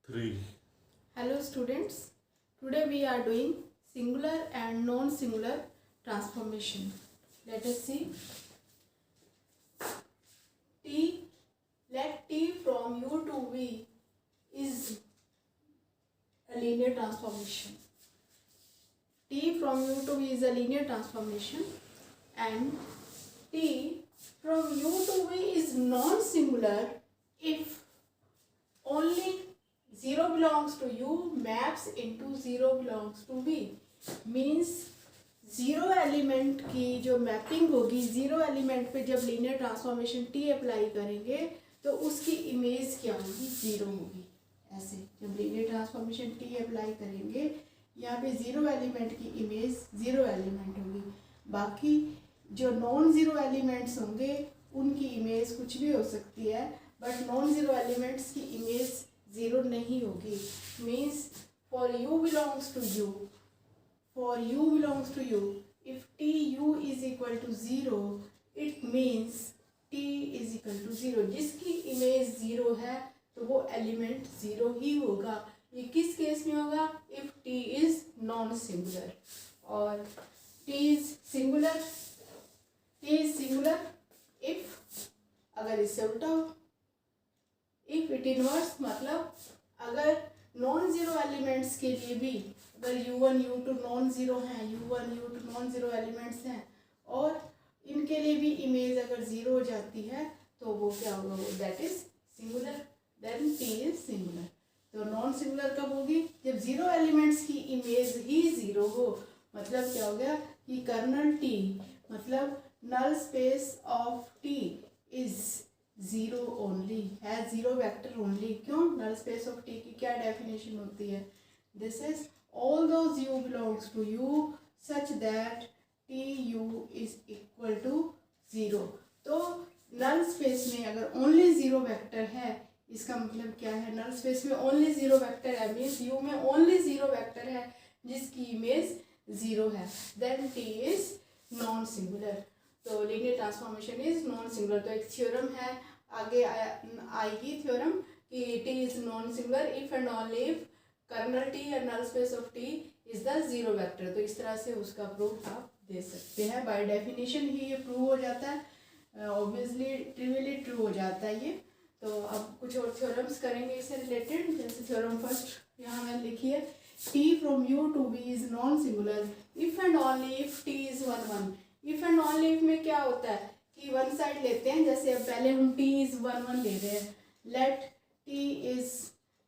3. Hello students, today we are doing singular and non-singular transformation. Let us see. Let T from U to V is a linear transformation. T from U to V is a linear transformation and T from U to V is non-singular if only 0 belongs to U maps into 0 belongs to V. Means zero element की जो mapping होगी, zero element पे जब linear transformation T apply करेंगे तो उसकी image क्या होगी, ज़ीरो होगी. ऐसे जब लीनियर ट्रांसफॉर्मेशन टी अप्लाई करेंगे यहाँ पे ज़ीरो एलिमेंट की इमेज ज़ीरो एलिमेंट होगी. बाकी जो नॉन ज़ीरो एलिमेंट्स होंगे उनकी इमेज कुछ भी हो सकती है, बट नॉन ज़ीरो एलिमेंट्स की इमेज ज़ीरो नहीं होगी. Means for you belongs to U, for u belongs to u, if tu is equal to 0, it means t is equal to 0. जिसकी इमेज 0 है तो वो एलिमेंट 0 ही होगा. ये किस केस में होगा? if t is non singular. और t is singular, t is singular if, अगर इससे उल्टा हो, if it inverse मतलब अगर नॉन ज़ीरो एलिमेंट्स के लिए भी, अगर u1 u2 नॉन ज़ीरो हैं, u1 u2 non zero elements हैं और इनके लिए भी इमेज अगर ज़ीरो हो जाती है तो वो क्या होगा, वो that is singular. Then t is singular. तो नॉन सिंगुलर कब होगी? जब ज़ीरो एलिमेंट्स की इमेज ही ज़ीरो हो. मतलब क्या हो गया कि कर्नल t मतलब null space of t is zero only, है ज़ीरो वेक्टर ओनली. क्यों? नल स्पेस ऑफ टी की क्या डेफिनेशन होती है? This is all those U belongs to U such that T you is equal to zero. तो null space में अगर only zero vector है, इसका मतलब क्या है? नल स्पेस में ओनली ज़ीरो वेक्टर है, मीन्स यू में ओनली ज़ीरो वेक्टर है जिसकी इमेज ज़ीरो है, then T is non singular. तो linear transformation is non singular. तो एक थ्योरम है, आगे आएगी थ्योरम कि T is non singular if and only if kernel T या null space of T is the zero vector. तो इस तरह से उसका प्रूफ आप दे सकते हैं. बाय डेफिनेशन ही ये प्रूव हो जाता है, ऑब्वियसली ट्रिवियली ट्रू हो जाता है ये. तो अब कुछ और थ्योरम्स करेंगे इससे रिलेटेड. जैसे थ्योरम फर्स्ट यहाँ मैंने लिखी है, T from U to B is non singular if and only if T is 1 1. If and only if में क्या होता है कि वन साइड लेते हैं. जैसे अब पहले हम t इज 1 1 ले रहे हैं, लेट t इज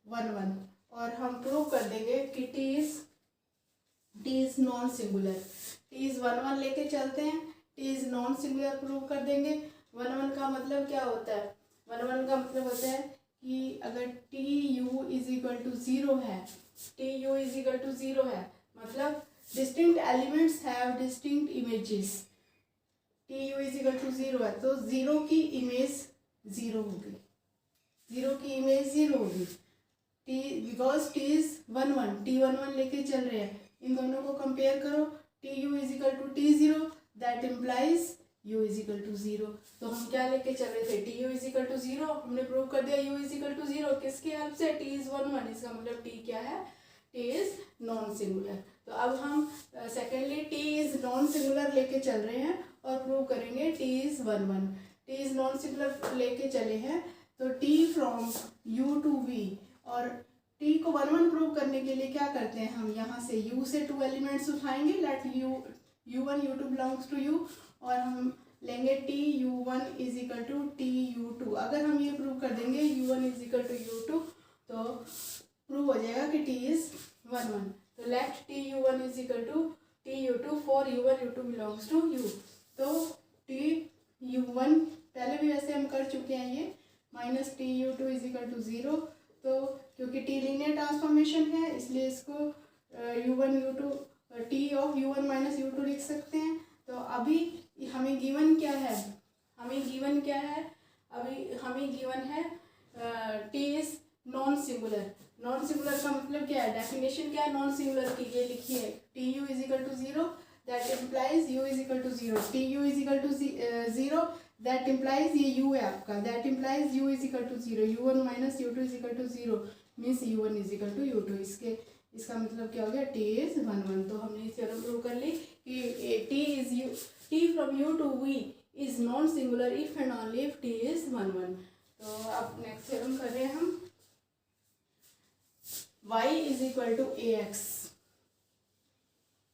1 1 और हम प्रूव कर देंगे कि t is non singular. t is 1 1 लेके चलते हैं, t is non singular prove कर देंगे. 1 1 का मतलब क्या होता है? 1 1 का मतलब होता है कि अगर T you is equal to zero है, T you is equal to zero है मतलब distinct elements have distinct images. T you is equal to zero है तो ज़ीरो की इमेज ज़ीरो होगी, ज़ीरो की इमेज ज़ीरो होगी. T because T is 1 1, T 1 1 लेके चल रहे हैं. इन दोनों को कंपेयर करो, T you is equal to T zero, that implies you is equal to zero. तो हम क्या लेके चल रहे थे? T you is equal to zero. हमने प्रूव कर दिया U is equal to zero. किसकी हेल्प से? T is 1 1. इसका मतलब टी क्या है? T is non singular. तो अब हम secondly T is non singular लेके चल रहे हैं और प्रूव करेंगे T is 1 1. T is non singular लेके चले हैं तो T from U to V, और टी को 1 1 प्रूव करने के लिए क्या करते हैं हम? यहाँ से u से 2 एलिमेंट्स उठाएंगे. Late u1 u2 belongs to u और हम लेंगे T u1 is equal to T u2. अगर हम ये प्रूव कर देंगे u1 is equal to u2 तो प्रूव हो जाएगा कि टी इज 1 1. तो let T u1 is equal to T u2 for u1 u2 belongs to u. तो टी u1 पहले भी वैसे हम कर चुके हैं ये, minus T u2 is equal to zero. तो क्योंकि टी लीनियर ट्रांसफॉर्मेशन है इसलिए इसको u1 u2 T of u1 minus u2 लिख सकते हैं. तो अभी हमें गिवन क्या है? अभी हमें गिवन है T is non singular. Non singular का मतलब क्या है? डेफिनेशन क्या है नॉन सिंगुलर की? ये लिखी है, T you is equal to zero, that implies you is equal to zero. T you is equal to zero, that implies ये u है आपका, that implies u is equal to zero. u1 minus u2 is equal to zero. Means u1 is equal to u2। इसका मतलब क्या हो गया, t is 1 1। तो हमने थ्योरम प्रूव कर ली कि t from u to v is non singular if and only if t is 1 1। तो अब नेक्स्ट थ्योरम कर रहे हैं हम, y is equal to ax।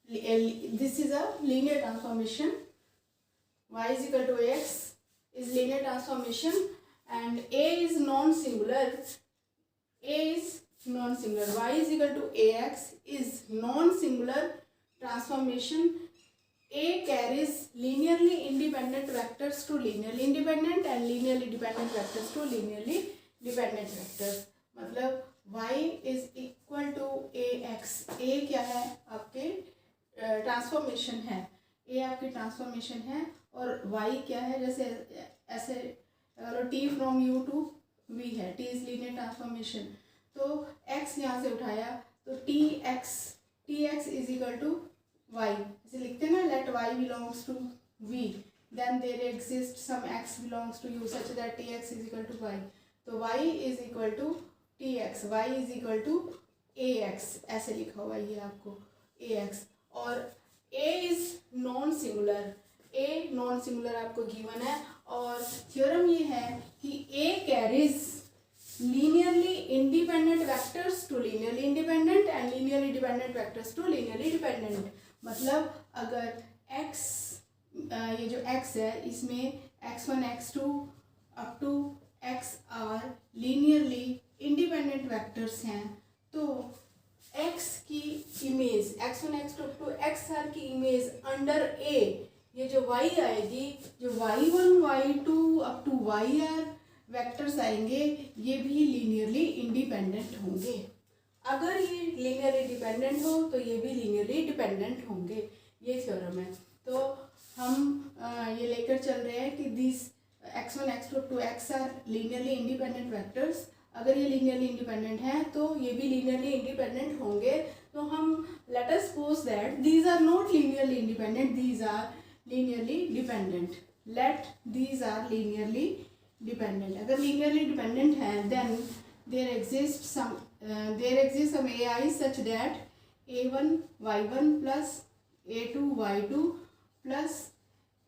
This is a linear transformation. y is equal to ax is linear transformation and a is non-singular. A is non-singular. Y is equal to ax is non-singular transformation. A carries linearly independent vectors to linearly independent and linearly dependent vectors to linearly dependent vectors. मतलब y is equal to ax। a क्या है, आपके transformation है, a आपकी transformation है, और y क्या है, जैसे ऐसे अगर t from u to v है, t इज लीनियर ट्रांसफॉर्मेशन, तो x यहाँ से उठाया तो tx is equal to y, इसे लिखते हैं ना, let y belongs to v then there exist some x belongs to u such that tx is equal to y। तो y is equal to tx, y is equal to ax, ऐसे लिखा हुआ ये आपको ax। और a is non singular, a non singular आपको given है, और थ्योरम ये है कि a carries linearly independent vectors to linearly independent and linearly dependent vectors to linearly dependent. मतलब अगर x, ये जो x है इसमें x1 x2 up to x R linearly independent vectors हैं, तो x की image x1 x2 up to x R की इमेज अंडर a, ये जो y आएगी, जो y1 y2 up to y R vectors आएंगे, ये भी लीनियरली इंडिपेंडेंट होंगे। अगर ये लीनियरली डिपेंडेंट हो तो ये भी लीनियरली डिपेंडेंट होंगे, ये थ्योरम है। तो हम ये लेकर चल रहे हैं कि this x1 x2 up to x R linearly independent vectors. अगर ये लीनियरली इंडिपेंडेंट है तो ये भी लीनियरली इंडिपेंडेंट होंगे। तो हम let us suppose that these are not linearly independent, these are linearly dependent. Let these are linearly dependent. अगर linearly dependent है then there exists some ai such that a1 y1 plus a2 y2 plus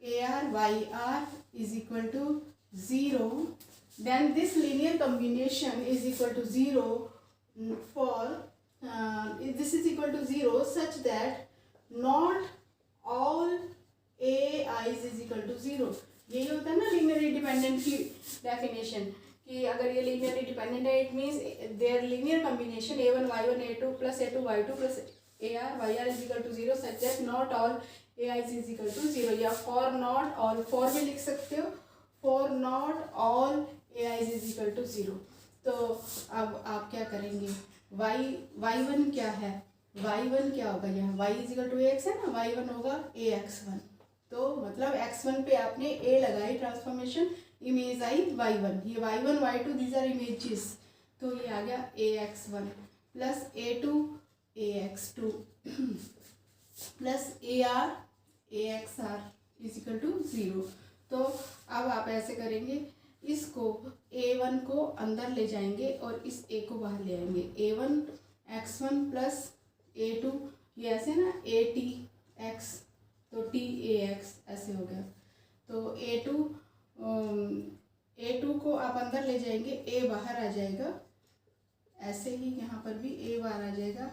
ar yr is equal to 0. Then this linear combination is equal to 0 for this is equal to 0 such that not all AIs is equal to 0। यही होता है ना linearly dependent की definition, कि अगर ये linearly dependent है it means there linear combination a1 y1 a2 plus a2 y2 plus ar yr is equal to 0 such that not all AIs is equal to 0, या for not all, for भी लिख सकते हो, for not all AIs is equal to 0। तो अब आप क्या करेंगे, y1 क्या है, y1 क्या होगा, यहाँ y is equal to ax है ना, y1 होगा ax1। तो मतलब x1 पे आपने a लगाई ट्रांसफॉर्मेशन, इमेज आई y1, ये y1 y2 these are images, तो ये आ गया ax1 plus a2 ax2 plus ar axr is equal to 0। तो अब आप ऐसे करेंगे, इसको a1 को अंदर ले जाएंगे और इस a को बाहर ले आएंगे, a1 x1 प्लस a2, ये ऐसे ना atx, तो tax ऐसे हो गया। तो a2 को आप अंदर ले जाएंगे, a बाहर आ जाएगा, ऐसे ही यहाँ पर भी a बाहर आ जाएगा,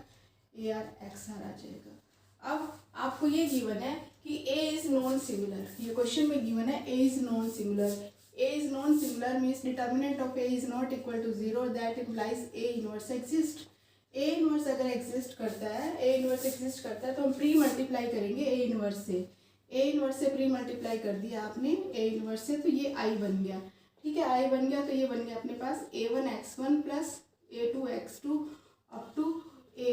ar xr आ जाएगा। अब आपको ये गिवन है कि a इज नॉन सिंगुलर, ये क्वेश्चन में गिवन है a is non singular. a is non singular means determinant of a is not equal to 0, that implies a inverse exist. A inverse अगर एग्जिस्ट करता है, तो हम प्री मल्टीप्लाई करेंगे A inverse से। ए इनवर्स से pre multiply कर दिया आपने ए इनवर्स से, तो ये आई बन गया, ठीक है, आई बन गया, तो ये बन गया अपने पास a1 x1 plus a2 x2 up to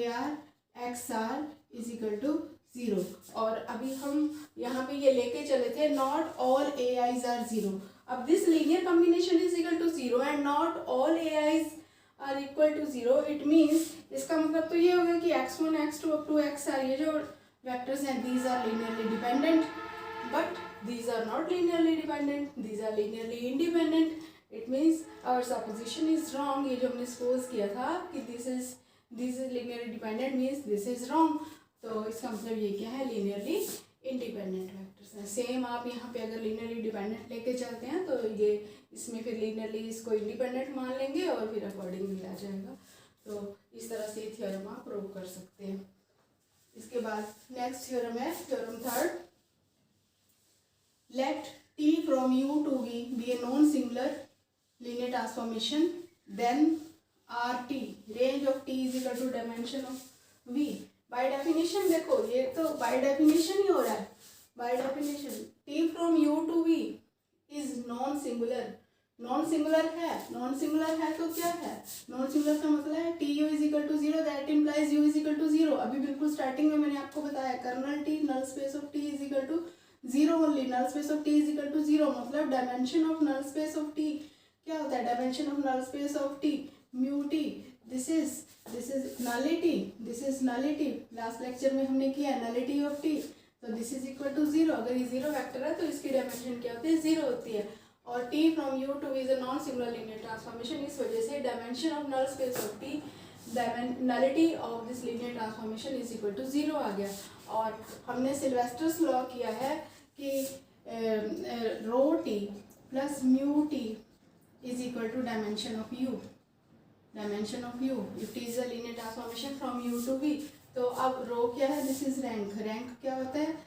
ar xr is equal to 0। और अभी हम यहाँ पे ये लेके चले थे नॉट ऑल AIs आर 0। अब this linear combination is equal to 0 and not all AIs are equal to 0, it means इसका मतलब तो ये होगा कि x1 x2 up to xr, ये जो वेक्टर्स हैं these are linearly dependent, but these are not linearly dependent, these are linearly independent. It means our supposition is wrong. ये जो हमने सपोज किया था कि this is linearly dependent means this is wrong, तो इसका मतलब ये क्या है, लीनियरली इंडिपेंडेंट वेक्टर्स हैं। सेम आप यहाँ पे अगर लीनियरली डिपेंडेंट लेके चलते हैं तो ये इसमें फिर लीनियरली इसको इंडिपेंडेंट मान लेंगे और फिर अकॉर्डिंगली आ जाएगा। तो इस तरह से थ्योरम आप प्रूव कर सकते हैं। इसके बाद नेक्स्ट थ्योरम है theorem third, let T from U to V be a non-singular linear transformation, then RT range of T is equal to dimension of V। By definition देखो ये तो बाय डेफिनेशन ही हो रहा है, by definition T from U to V is non-singular, non singular है, non singular है तो क्या है, नॉन सिंगुलर का मतलब है T you is equal to zero, that implies you is equal to zero. अभी बिल्कुल स्टार्टिंग में मैंने आपको बताया kernel T null space of T is equal to zero only, null space of T is equal to zero मतलब dimension of null space of T क्या होता है, dimension of null space of T mu T. This is nullity, this is nullity, last lecture में हमने किया nullity of T, तो this is equal to zero. अगर ये जीरो वेक्टर है तो इसकी डायमेंशन क्या होती है, जीरो होती है। और T from U to V is a non-singular linear transformation, इस वजह से dimension of null space of T, nullity of this linear transformation is equal to zero आ गया। और हमने सिल्वेस्टर्स लॉ किया है कि rho T plus mu T is equal to dimension of U, dimension of U if T is a linear transformation from U to V. तो अब रो क्या है, दिस इज रैंक, रैंक क्या होता है,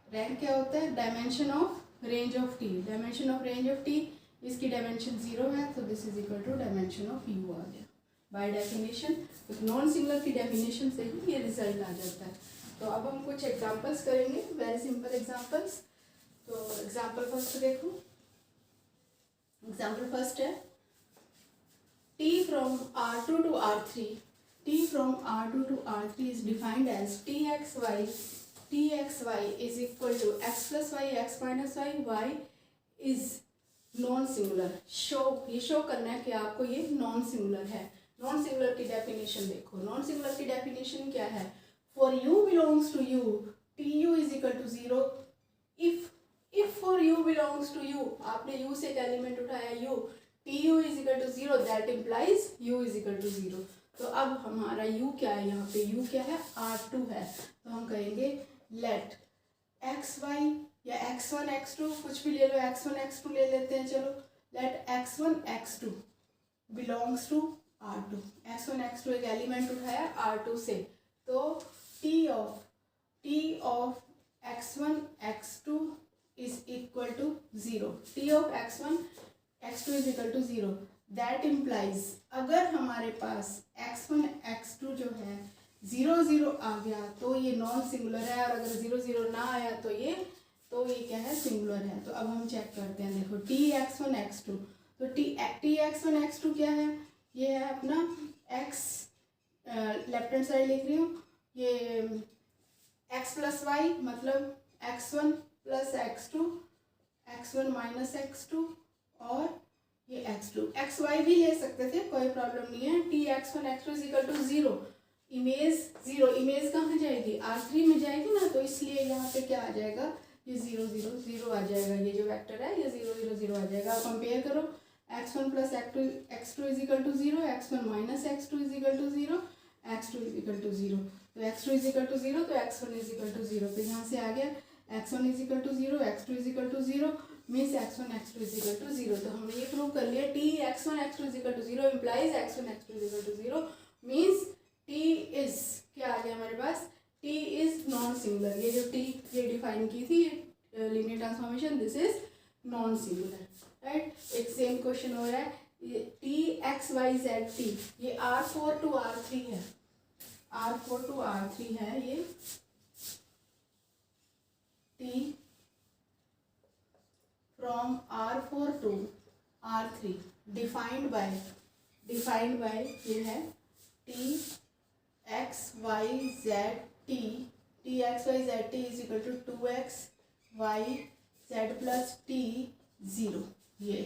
रैंक क्या होता है, dimension of range of T, dimension of range of T, इसकी डायमेंशन जीरो है तो this is equal to dimension of U आ गया बाय डेफिनेशन। तो नॉन सिंगुलर की डेफिनेशन से ही ये रिजल्ट आ जाता है। तो अब हम कुछ एग्जांपल्स करेंगे, वेरी सिंपल एग्जांपल्स। तो एग्जांपल फर्स्ट देखो, एग्जांपल फर्स्ट है T from R2 to R3, T from R2 to R3 is defined as Txy is equal to x plus y, x minus y, y is non singular. ये show करना है कि आपको ये non singular है। Non singular की definition देखो, non singular की डेफिनेशन क्या है, for you belongs to U T you is equal to zero, if for you belongs to U, आपने यू से एक एलिमेंट उठाया u, T you is equal to zero, that implies you is equal to zero. तो अब हमारा you क्या है, यहाँ पे यू क्या है, R2 है, तो हम कहेंगे लेट एक्स वाई या x1 x2 कुछ भी ले लो, x1 x2 ले लेते हैं, चलो late x1 x2 belongs to R2, x1 x2 एक एलिमेंट उठाया R2 से, तो t of x1 x2 is equal to zero, t of x1 x2 is equal to zero, that implies अगर हमारे पास x1 x2 जो है 0 0 आ गया तो ये नॉन सिंगुलर है, और अगर 0 0 ना आया तो ये क्या है, सिंगुलर है। तो अब हम चेक करते हैं, देखो Tx1 x2, तो Tx1 x2 क्या है, ये है अपना x, लेफ्ट हैंड साइड लिख रही हूँ, ये x प्लस वाई मतलब x1 plus x2, x1 minus x2, और ये x2 xy भी ले सकते थे, कोई प्रॉब्लम नहीं है। Tx1 x2 is equal to zero, image zero, image कहाँ जाएगी, R3 में जाएगी ना, तो इसलिए यहाँ पे क्या आ जाएगा, ये 0 0 0 आ जाएगा, ये जो वेक्टर है ये 0 0 0 आ जाएगा। आप कंपेयर करो, x1 plus x2 is equal to zero, x1 minus x2 is equal to zero, x2 is equal to zero, तो x2 is equal to zero, तो x1 is equal to zero, तो यहाँ से आ गया x1 is equal to zero, x2 is equal to zero, means x1 x2 is equal to zero. तो हमने ये प्रूव कर लिया, Tx1 x2 is equal to zero implies x1 x2 is equal to zero, means T is क्या आ गया हमारे पास, T इज नॉन सिंगुलर। ये जो T ये डिफाइन की थी linear transformation, this is non singular, right. एक सेम क्वेश्चन हो रहा है, ये Txyzt, ये R4 to R3 है, R4 to R3 है, ये T from R4 to R3 defined by ये है Txyzt is equal to 2xyz plus t 0, ये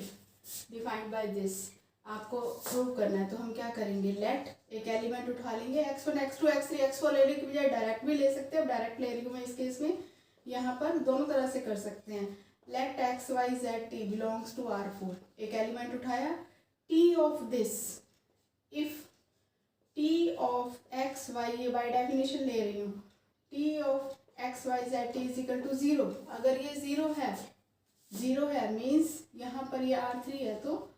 डिफाइंड बाय दिस आपको प्रूव करना है। तो हम क्या करेंगे, लेट एक एलिमेंट उठा लेंगे, x1 x2 x3 x4 लेने की बजाय डायरेक्ट भी ले सकते हैं। अब डायरेक्ट ले रही हूँ मैं इस केस में, यहाँ पर दोनों तरह से कर सकते हैं, let x y z t belongs to R4। एक एलिमेंट उठाया, T of this, if T of x y, ये बाय डेफिनेशन ले रही हूँ, T of x y z t is equal to 0। अगर ये ज़ीरो है मीन्स यहाँ पर ये R3 है, तो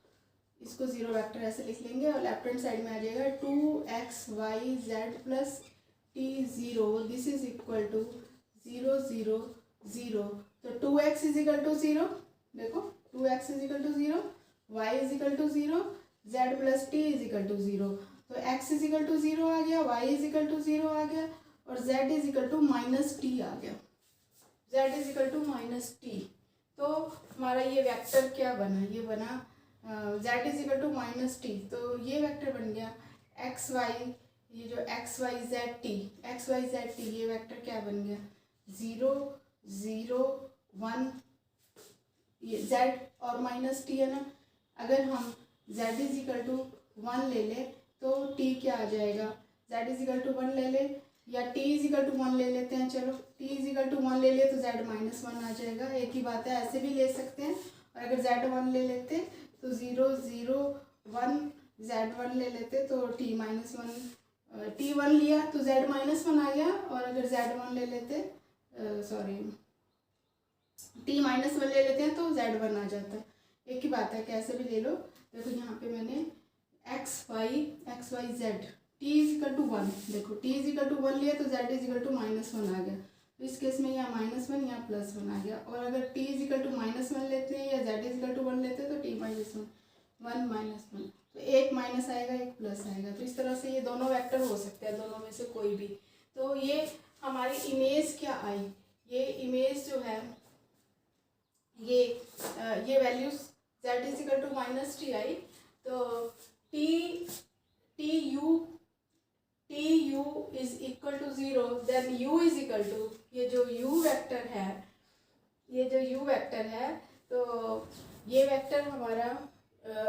इसको ज़ीरो वेक्टर ऐसे लिख लेंगे और लेफ्ट हैंड साइड में आ जाएगा 2xyz plus t 0, this is equal to 0 0 0। तो 2x इज इक्वल टू 0, देखो 2x is equal to 0, y is equal to 0, z plus T is equal to 0। तो x इज इक्वल टू 0 आ गया, y is equal to 0 आ गया और z is equal to minus T आ गया, z is equal to minus T. तो हमारा ये वेक्टर क्या बना, ये बना z is equal to minus T. तो ये वेक्टर बन गया एक्स वाई, ये जो एक्स वाई जेड टी ये वेक्टर क्या बन गया 0 0 1, ये z और माइनस टी है ना। अगर हम z इज इक्वल टू 1 ले ले तो t क्या आ जाएगा, z इज इक्वल टू 1 ले ले या t इज इक्वल टू 1 ले लेते हैं, चलो t इज इक्वल टू 1 ले ले तो z माइनस 1 आ जाएगा। एक ही बात है, ऐसे भी ले सकते हैं। और अगर z 1 ले लेते तो 0 0 1 z1 ले लेते तो t माइनस 1, t1 लिया तो z माइनस 1 आ गया। और अगर z1 ले लेते t माइनस 1 ले लेते हैं तो z1 आ जाता है। एक ही बात है, कैसे भी ले लो। देखो यहाँ पे मैंने x y z t is equal to 1, देखो t इज इक्वल टू 1 लिया तो z is equal to minus 1 आ गया। तो इस केस में यहाँ -1 यहाँ +1 आ गया। और अगर t इज इक्वल टू -1 लेते हैं या z इज इक्वल टू 1 लेते हैं तो t माइनस 1 -1, तो एक माइनस आएगा एक प्लस आएगा। तो इस तरह से ये दोनों वेक्टर हो सकते हैं, दोनों में से कोई भी। तो ये हमारी इमेज क्या आई, ये इमेज जो है ये values z is equal to minus T आई। तो T you is equal to 0, then u is equal to, ये जो u वेक्टर है, तो ये वेक्टर हमारा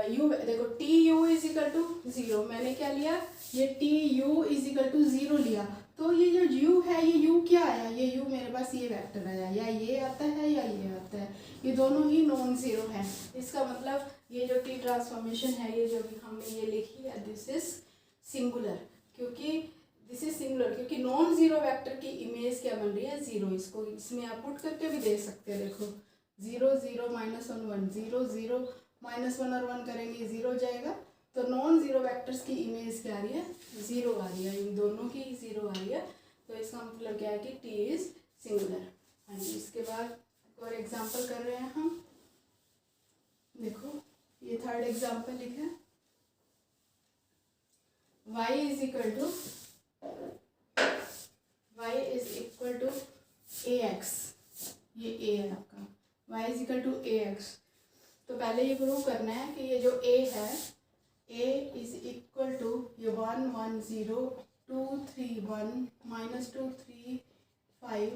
u, देखो T you is equal to 0, मैंने क्या लिया, ये T you is equal to 0 लिया। तो ये जो u है, ये u क्या आया, ये u मेरे पास ये वेक्टर आया, या ये आता है या ये आता है, ये दोनों ही नॉन ज़ीरो है। इसका मतलब ये जो टी ट्रांसफॉर्मेशन है, ये जो भी हमने ये लिखी है, दिस इज सिंगुलर, क्योंकि नॉन ज़ीरो वेक्टर की इमेज क्या बन रही है 0। इसको इसमें आप पुट करके भी दे सकते हैं। देखो 0 0 -1 1 0 0 -1 और 1 करेंगे 0 जाएगा। तो नॉन ज़ीरो वेक्टर्स की इमेज क्या आ रही है 0 आ रही है, इन दोनों की 0 आ रही है। तो इसका मतलब क्या है कि टी इज सिंगुलर। हाँ जी, इसके बाद और एग्जाम्पल कर रहे हैं हम। देखो ये थर्ड एग्जाम्पल लिखा है, y is equal to ax, ये a है आपका, y is equal to ax। तो पहले ये प्रूव करना है कि ये जो a है, a इज इक्वल टू ये 1 1 0 2 3 1 -2 3 5,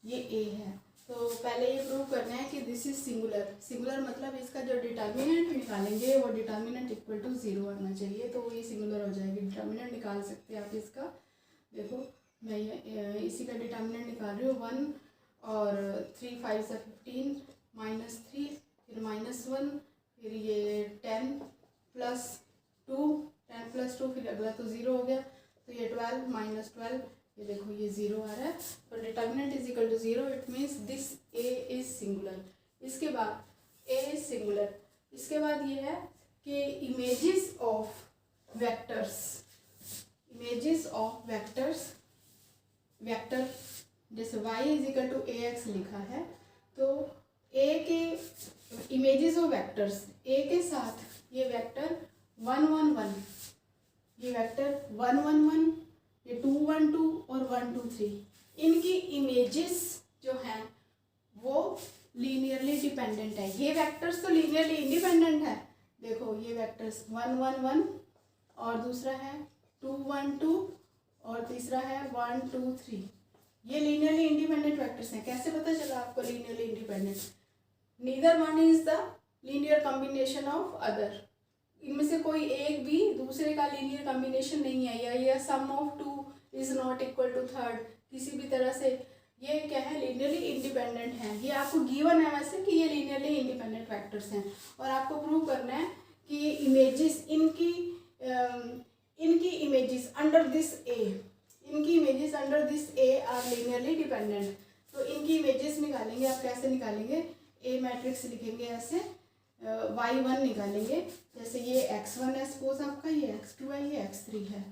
ये a है। तो पहले ये प्रूव करना है कि दिस इज सिंगुलर मतलब इसका जो डिटर्मिनेंट निकालेंगे वो डिटर्मिनेंट इक्वल टू 0 आना चाहिए, तो ये सिंगुलर हो जाएगी। डिटर्मिनेंट निकाल सकते हैं आप इसका। देखो मैं ये इसी का डिटर्मिनेंट निकाल रही हूँ, 1 और 3 5 से 15 -3 फिर -1 फिर ये 10 + 2 फिर अगला तो 0 हो गया, तो ये 12 -12, ये देखो ये 0 आ रहा है। तो determinant is equal to 0, it means this a is singular. इसके बाद a इज सिंगुलर, इसके बाद ये है कि इमेजेस ऑफ वेक्टर जैसे y is equal to ax लिखा है, तो a के इमेजेस ऑफ वेक्टर्स, a के साथ ये वेक्टर 1 1 1, ये वेक्टर 1 1 1, ये 2 1 2 और 1 2 3, इनकी इमेजेस जो हैं वो लीनियरली डिपेंडेंट है। ये वेक्टर्स तो लीनियरली इंडिपेंडेंट है। देखो ये वेक्टर्स 1 1 1 और दूसरा है 2 1 2 और तीसरा है 1 2 3, ये लीनियरली इंडिपेंडेंट वेक्टर्स हैं। कैसे पता चला आपको linearly independent? Neither one is the linear combination of other, इनमें से कोई एक भी दूसरे का लीनियर कॉम्बिनेशन नहीं है, या sum of 2 is not equal to third, किसी भी तरह से ये क्या है, लीनियरली इंडिपेंडेंट है। ये आपको गिवन है वैसे कि ये लीनियरली इंडिपेंडेंट वेक्टर्स हैं, और आपको प्रूव करना है कि ये इमेजेस इनकी इमेजेस अंडर दिस ए, इनकी images under this A R linearly dependent. तो इनकी इमेजेस निकालेंगे। आप कैसे निकालेंगे, ए मैट्रिक्स लिखेंगे ऐसे, y1 निकालेंगे। जैसे ये x1 है सपोज आपका, ये x2 है, ये x3 है,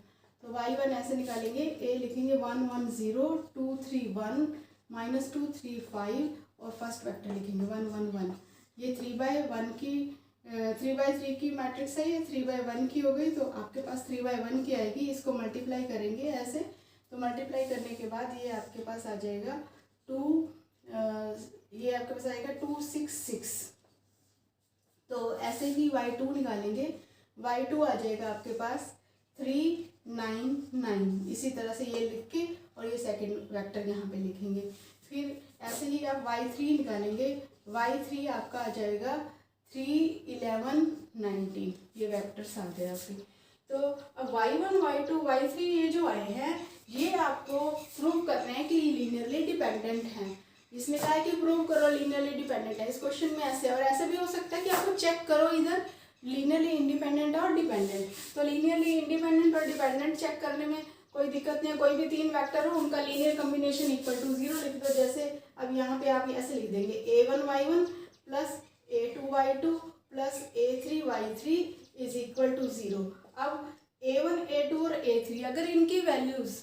तो y1 ऐसे निकालेंगे। ए लिखेंगे 1 1 0 2 3 1 -2 3 5 और फर्स्ट वेक्टर लिखेंगे 1 1 1। ये 3/1 की 3/3 की मैट्रिक्स है, ये 3/1 की हो गई, तो आपके पास 3/1 की आएगी। इसको मल्टीप्लाई करेंगे ऐसे, तो मल्टीप्लाई करने के बाद ये आपके पास आ जाएगा 2, ये आपके पास आएगा 2 6 6। तो ऐसे ही y2 निकालेंगे। y2 आ जाएगा आपके पास 3 9 9। इसी तरह से ये लिख के और ये सेकंड वेक्टर यहाँ पे लिखेंगे। फिर ऐसे ही आप y3 निकालेंगे। y3 आपका आ जाएगा 3 11 19। ये वेक्टर्स आ गए आपके। तो अब y1 y2 y3 ये जो आए हैं, ये आपको प्रूव करना है कि लीनियरली डिपेंडेंट हैं। इसमें कहा है कि प्रूव करो लीनियरली डिपेंडेंट है। इस क्वेश्चन में ऐसे, और ऐसे भी हो सकता है कि आपको चेक करो इधर लीनियरली इंडिपेंडेंट और डिपेंडेंट। तो लीनियरली इंडिपेंडेंट और डिपेंडेंट चेक करने में कोई दिक्कत नहीं है। कोई भी 3 वेक्टर हो, उनका लीनियर कॉम्बिनेशन इक्वल टू 0 लिख दो। जैसे अब यहाँ पे आप ऐसे लिख देंगे a1 y1 plus a2 y2 plus a3 y3 is equal to 0। अब a1 a2 और a3 अगर इनकी वैल्यूज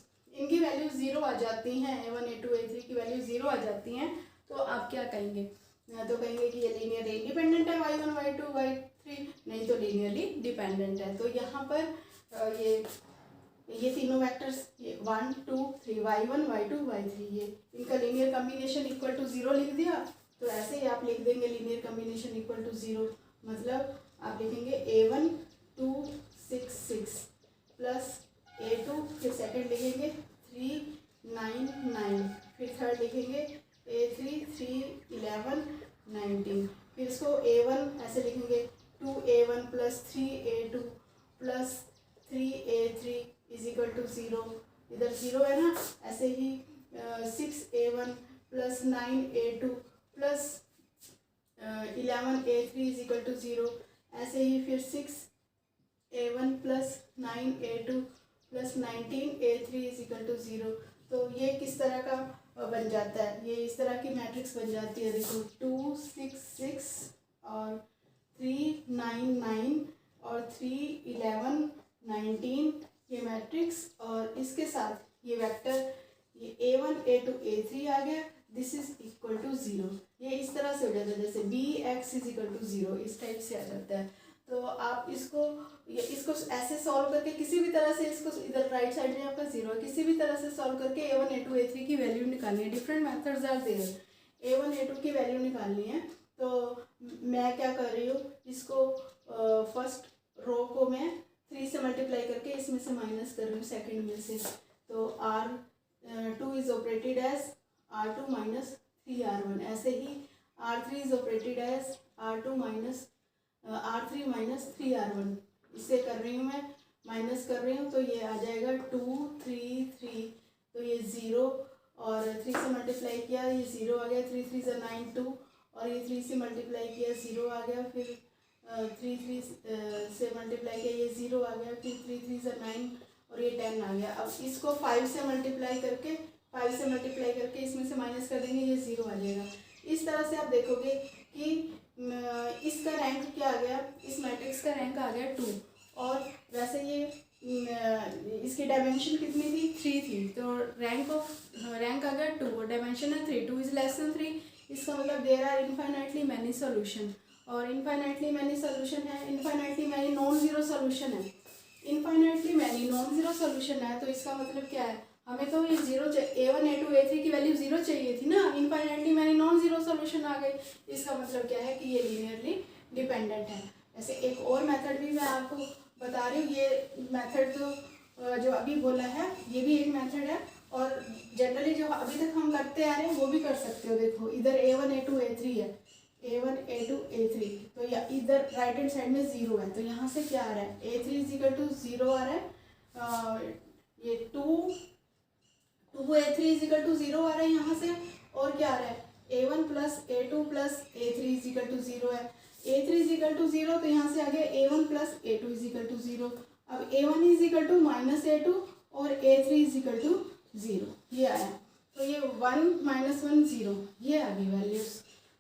0 आ जाती हैं, a1 a2 a3 की वैल्यू 0 आ जाती हैं, तो आप क्या कहेंगे, तो कहेंगे कि ये लीनियरली इंडिपेंडेंट है y1 y2 y3, नहीं तो लीनियरली डिपेंडेंट है। तो यहाँ पर ये तीनों वेक्टर्स, ये 1 2 3 y1 y2 y3, ये इनका लीनियर कॉम्बिनेशन इक्वल टू 0 लिख दिया। तो ऐसे ही आप लिख देंगे लीनियर कॉम्बिनेशन इक्वल टू 0, मतलब आप लिखेंगे a1 2 6 6 प्लस a2, फिर सेकंड लिखेंगे 3 9 9, फिर थर्ड लिखेंगे a3 3 11 19। फिर इसको a1 ऐसे लिखेंगे 2a1 plus 3a2 plus 3a3 is equal to 0। इधर 0 है ना। ऐसे ही 6a1 plus 9a2 plus 11a3 is equal to 0। ऐसे ही फिर 6a1 plus 9a2 plus 19a3 is equal to 0। तो ये किस तरह का बन जाता है, ये इस तरह की मैट्रिक्स बन जाती है। देखो 2 6 6 और 3 9 9 और 3 11 19 ये मैट्रिक्स, और इसके साथ ये वेक्टर ये a1 a2 a3 आ गया। This is equal to 0। ये इस तरह से हो जाता है, जैसे bx इज इक्वल टू 0, इस टाइप से आ जाता है। तो आप इसको ऐसे सॉल्व करके किसी भी तरह से, इसको इधर राइट साइड में आपका 0 है, किसी भी तरह से सॉल्व करके a1 a2 a3 की वैल्यू निकालनी है। Different methods are there, a1 a2 की वैल्यू निकालनी है। तो मैं क्या कर रही हूँ, इसको फर्स्ट रो को मैं 3 से मल्टीप्लाई करके इसमें से माइनस कर रही हूँ सेकेंड में से। तो r2 is operated as r2 minus 3r1। ऐसे ही r3 is operated as r2 minus r3 minus 3r1। इससे कर रही हूँ मैं, माइनस कर रही हूँ, तो ये आ जाएगा 2 3 3। तो ये 0 और 3 से मल्टीप्लाई किया, ये 0 आ गया। 3 3 = 9 2, और ये 3 से मल्टीप्लाई किया 0 आ गया। फिर 3 3 से मल्टीप्लाई किया, ये 0 आ गया। फिर 3 3 = 9 और ये 10 आ गया। अब इसको 5 से मल्टीप्लाई करके इसमें से माइनस कर देंगे, ये 0 आ जाएगा। इस तरह से आप देखोगे कि इसका रैंक क्या आ गया, इस मैट्रिक्स का रैंक आ गया 2। और वैसे ये इसकी डायमेंशन कितनी थी, 3 थी। तो रैंक आ गया 2 और डायमेंशन है 3। 2 इज लेस देन 3, इसका मतलब there are infinitely many solution. और इनफाइनाइटली मैनी सॉल्यूशन है, infinitely many non zero solution है। Infinitely many non zero solution है, तो इसका मतलब क्या है, हमें तो ये 0 a1 a2 a3 की वैल्यू 0 चाहिए थी ना। Infinitely many non zero solution आ गई। इसका मतलब क्या है कि ये लीनियरली डिपेंडेंट है। ऐसे एक और मेथड भी मैं आपको बता रही हूँ। ये मेथड तो जो अभी बोला है, ये भी एक मेथड है, और जनरली जो अभी तक हम करते आ रहे हैं वो भी कर सकते हो। देखो इधर a1 a2 a3 है, a1 a2 a3, तो या इधर राइट हैंड साइड में 0 है। तो यहाँ से क्या आ रहा है, a3 इज इक्वल टू 0 आ रहा है। ये 2 a3 इज इक्वल टू 0 आ रहा है यहाँ से, और क्या आ रहा है a1 plus a2 plus a3 is equal to 0 है। a3 इज इक्वल टू 0 तो यहाँ से आ गया a1 plus a2 is equal to 0। अब a1 is equal to minus a2 और a3 इज इक्वल टू 0, ये आया। तो ये 1 माइनस 1 0, ये आ गई वैल्यूज़।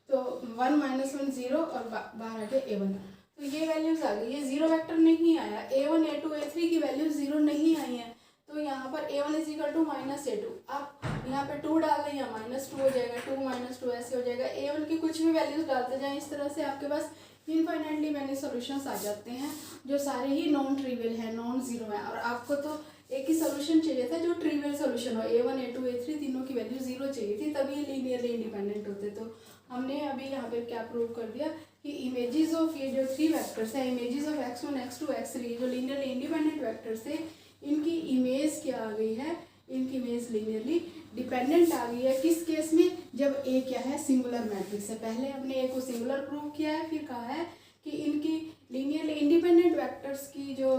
तो 1 माइनस 1 0 और बाहर आ गया a1, तो ये वैल्यूज़ आ गई। ये जीरो वेक्टर नहीं आया, a1 a2 a3 की वैल्यू जीरो नहीं आई है, तो यहाँ पर a1 is equal to minus a2, आप यहाँ पे 2 डाल दें या -2 हो जाएगा, 2 - 2 ऐसे हो जाएगा। a1 की कुछ भी वैल्यूज़ डालते जाएं, इस तरह से आपके पास इनफाइनाइटली मैनी सॉल्यूशंस आ जाते हैं जो सारे ही नॉन ट्रिवियल हैं, नॉन जीरो हैं। और आपको तो एक ही सॉल्यूशन चाहिए था जो ट्रिवियल सॉल्यूशन हो, a1 a2 a3 तीनों की वैल्यू जीरो चाहिए थी, तभी ये लीनियरली इंडिपेंडेंट होते। तो हमने अभी यहाँ पे क्या प्रूव कर दिया कि इमेजेस ऑफ ये जो 3 वेक्टर्स हैं, images of x1 x2 x3 जो लीनियरली इंडिपेंडेंट वेक्टर्स थे, इनकी इमेज क्या आ गई है, इनकी इमेज लीनियरली डिपेंडेंट आ गई है। किस केस में, जब ए क्या है सिंगुलर मैट्रिक्स है। पहले हमने ए को सिंगुलर प्रूव किया है, फिर कहा है कि इनकी लीनियरली इंडिपेंडेंट वेक्टर्स की जो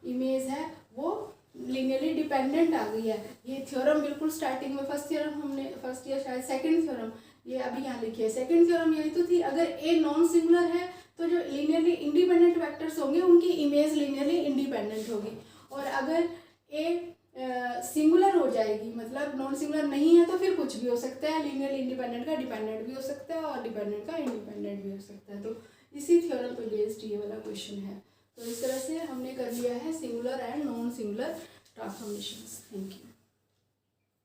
इमेज है वो लीनियरली डिपेंडेंट आ गई है। ये थ्योरम बिल्कुल स्टार्टिंग में फर्स्ट ईयर शायद सेकंड थ्योरम, ये अभी यहाँ लिखी है सेकंड थ्योरम, यही तो थी। अगर ए नॉन सिंगुलर है तो जो लीनियरली इंडिपेंडेंट वेक्टर्स होंगे उनकी इमेज लीनियरली इंडिपेंडेंट होगी, और अगर ए सिंगुलर हो जाएगी, मतलब नॉन सिंगुलर नहीं है, तो फिर कुछ भी हो सकता है। लीनियरली इंडिपेंडेंट का डिपेंडेंट भी हो सकता है और डिपेंडेंट का इंडिपेंडेंट भी हो सकता है। तो इसी थ्योरम पे बेस्ड ये वाला क्वेश्चन है। तो इस तरह से हमने कर लिया है singular and non singular transformations. Thank you.